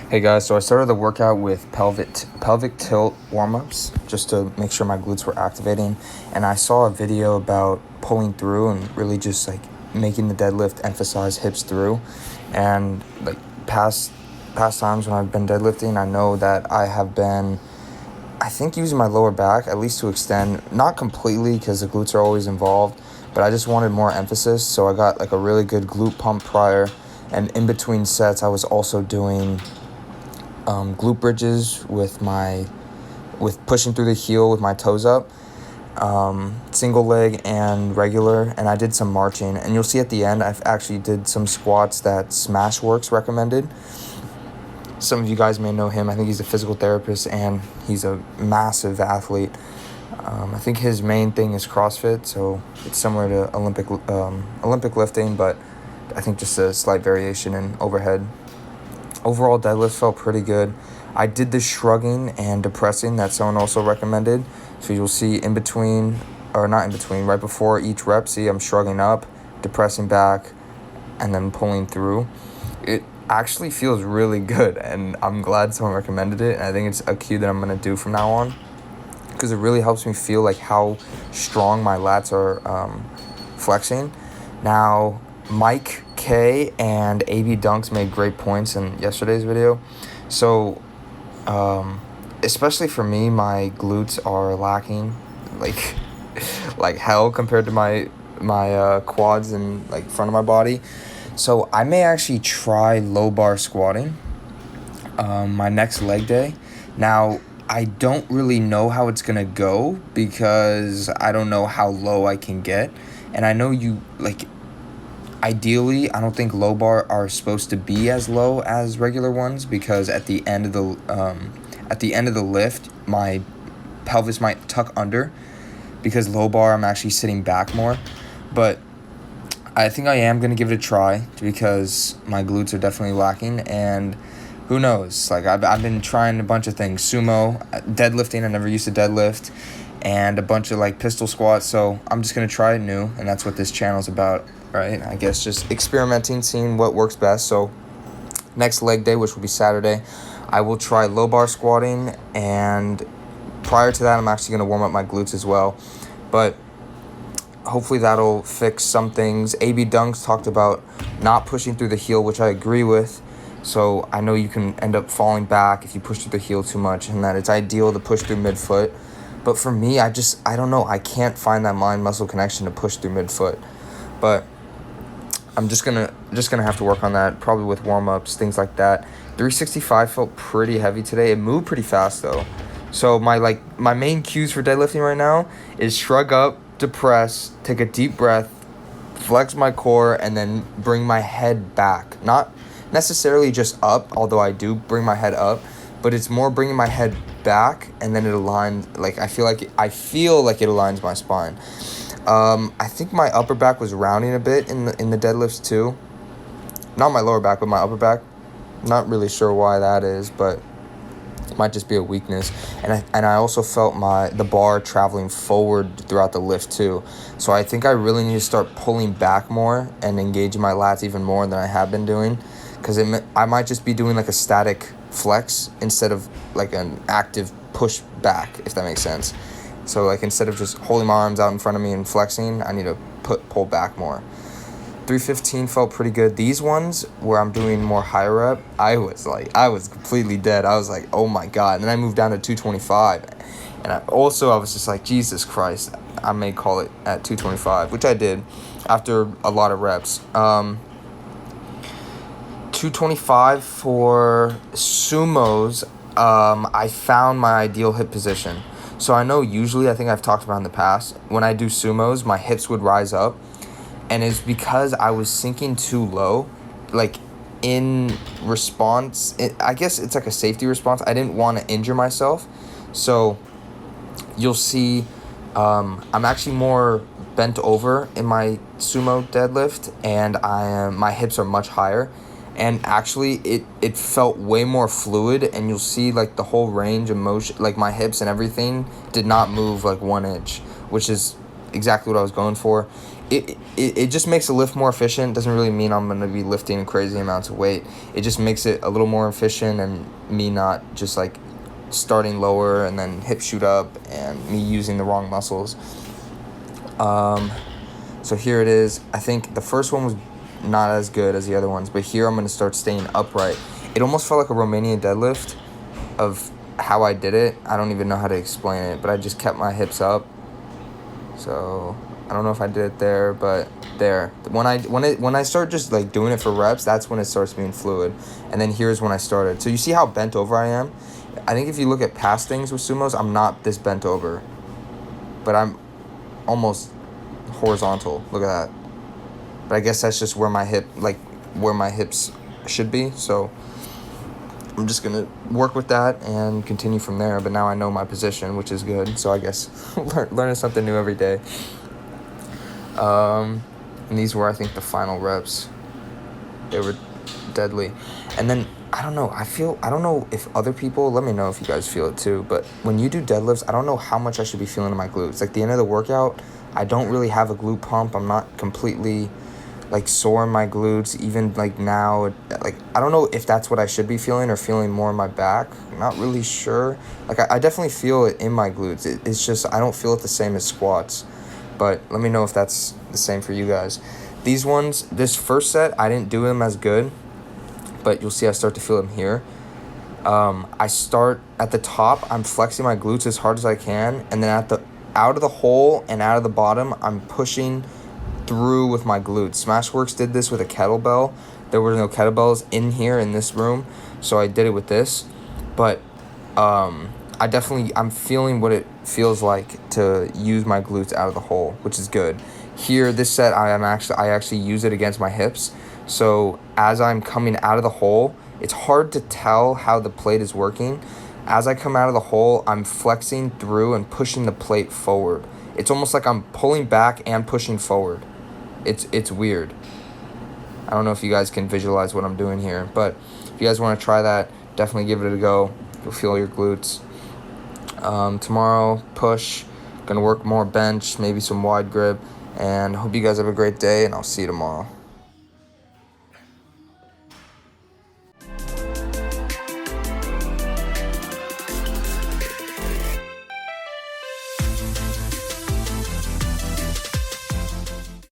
Hey guys, so I started the workout with pelvic tilt warm-ups just to make sure my glutes were activating, and I saw a video about pulling through and really just like making the deadlift emphasize hips through. And like past times when I've been deadlifting, I know that I think using my lower back at least to extend, not completely because the glutes are always involved, but I just wanted more emphasis, so I got like a really good glute pump prior, and in between sets I was also doing glute bridges with pushing through the heel with my toes up, single leg and regular, and I did some marching. And you'll see at the end I've actually did some squats that Smashworks recommended. Some of you guys may know him. I think he's a physical therapist and he's a massive athlete. I think his main thing is CrossFit, so it's similar to Olympic lifting, but I think just a slight variation in overhead. Overall, deadlift felt pretty good. I did the shrugging and depressing that someone also recommended. So you'll see in between, or not in between, right before each rep, see I'm shrugging up, depressing back, and then pulling through. It actually feels really good, and I'm glad someone recommended it. And I think it's a cue that I'm going to do from now on, because it really helps me feel like how strong my lats are flexing. Now, Mike K and AB Dunks made great points in yesterday's video. So, especially for me, my glutes are lacking like hell compared to my quads and like front of my body. So I may actually try low bar squatting my next leg day. Now, I don't really know how it's gonna go because I don't know how low I can get, and I know ideally, I don't think low bar are supposed to be as low as regular ones, because at the end of the lift, my pelvis might tuck under, because low bar I'm actually sitting back more. But I think I am gonna give it a try because my glutes are definitely lacking, and who knows? Like I've been trying a bunch of things, sumo, deadlifting. I never used to deadlift, and a bunch of like pistol squats. So I'm just gonna try it new, and that's what this channel's about. Right, I guess just experimenting, seeing what works best. So next leg day, which will be Saturday, I will try low bar squatting, and prior to that I'm actually going to warm up my glutes as well, but hopefully that'll fix some things. AB Dunks talked about not pushing through the heel, which I agree with. So I know you can end up falling back if you push through the heel too much, and that it's ideal to push through midfoot. But for me, I don't know, I can't find that mind muscle connection to push through midfoot. But I'm just gonna have to work on that, probably with warm-ups, things like that. 365 felt pretty heavy today. It moved pretty fast though. So my main cues for deadlifting right now is shrug up, depress, take a deep breath, flex my core, and then bring my head back. Not necessarily just up, although I do bring my head up, but it's more bringing my head back, and then it aligns. Like I feel like it aligns my spine. I think my upper back was rounding a bit in the deadlifts too. Not my lower back, but my upper back. Not really sure why that is, but it might just be a weakness. And I also felt the bar traveling forward throughout the lift too. So I think I really need to start pulling back more and engaging my lats even more than I have been doing, because I might just be doing like a static flex instead of like an active push back, if that makes sense. So like instead of just holding my arms out in front of me and flexing, I need to pull back more. 315 felt pretty good. These ones where I'm doing more higher rep, I was completely dead. I was like, oh my God. And then I moved down to 225. And I was just like, Jesus Christ, I may call it at 225, which I did after a lot of reps. 225 for sumos, I found my ideal hip position. So I know usually, I think I've talked about in the past, when I do sumos, my hips would rise up. And it's because I was sinking too low. Like in response, I guess it's like a safety response. I didn't want to injure myself. So you'll see I'm actually more bent over in my sumo deadlift. And my hips are much higher. And actually, it felt way more fluid, and you'll see like the whole range of motion, like my hips and everything did not move like 1 inch, which is exactly what I was going for. It just makes the lift more efficient. Doesn't really mean I'm going to be lifting crazy amounts of weight. It just makes it a little more efficient, and me not just like starting lower and then hip shoot up, and me using the wrong muscles. So here it is. I think the first one was not as good as the other ones, but here I'm going to start staying upright. It almost felt like a Romanian deadlift of how I did it. I don't even know how to explain it, but I just kept my hips up. So I don't know if I did it there, but there. When I start just like doing it for reps, that's when it starts being fluid. And then here's when I started. So you see how bent over I am? I think if you look at past things with sumos, I'm not this bent over, but I'm almost horizontal. Look at that. But I guess that's just where my hips should be. So I'm just gonna work with that and continue from there. But now I know my position, which is good. So I guess learning something new every day. And these were, I think, the final reps. They were deadly. And then I don't know. I don't know if other people. Let me know if you guys feel it too. But when you do deadlifts, I don't know how much I should be feeling in my glutes. Like the end of the workout, I don't really have a glute pump. I'm not completely like sore in my glutes. Even like now, like I don't know if that's what I should be feeling or feeling more in my back. I'm not really sure. Like I definitely feel it in my glutes. It's just I don't feel it the same as squats. But let me know if that's the same for you guys. These ones, this first set, I didn't do them as good, but you'll see I start to feel them here. I start at the top, I'm flexing my glutes as hard as I can, and then out of the hole and out of the bottom, I'm pushing through with my glutes. Smashworks did this with a kettlebell. There were no kettlebells in here in this room, so I did it with this. But I'm feeling what it feels like to use my glutes out of the hole, which is good. Here, this set, I actually use it against my hips. So as I'm coming out of the hole, it's hard to tell how the plate is working. As I come out of the hole, I'm flexing through and pushing the plate forward. It's almost like I'm pulling back and pushing forward. It's weird. I don't know if you guys can visualize what I'm doing here, but if you guys want to try that, definitely give it a go. You'll feel your glutes. Tomorrow, push. Gonna work more bench, maybe some wide grip, and hope you guys have a great day, and I'll see you tomorrow.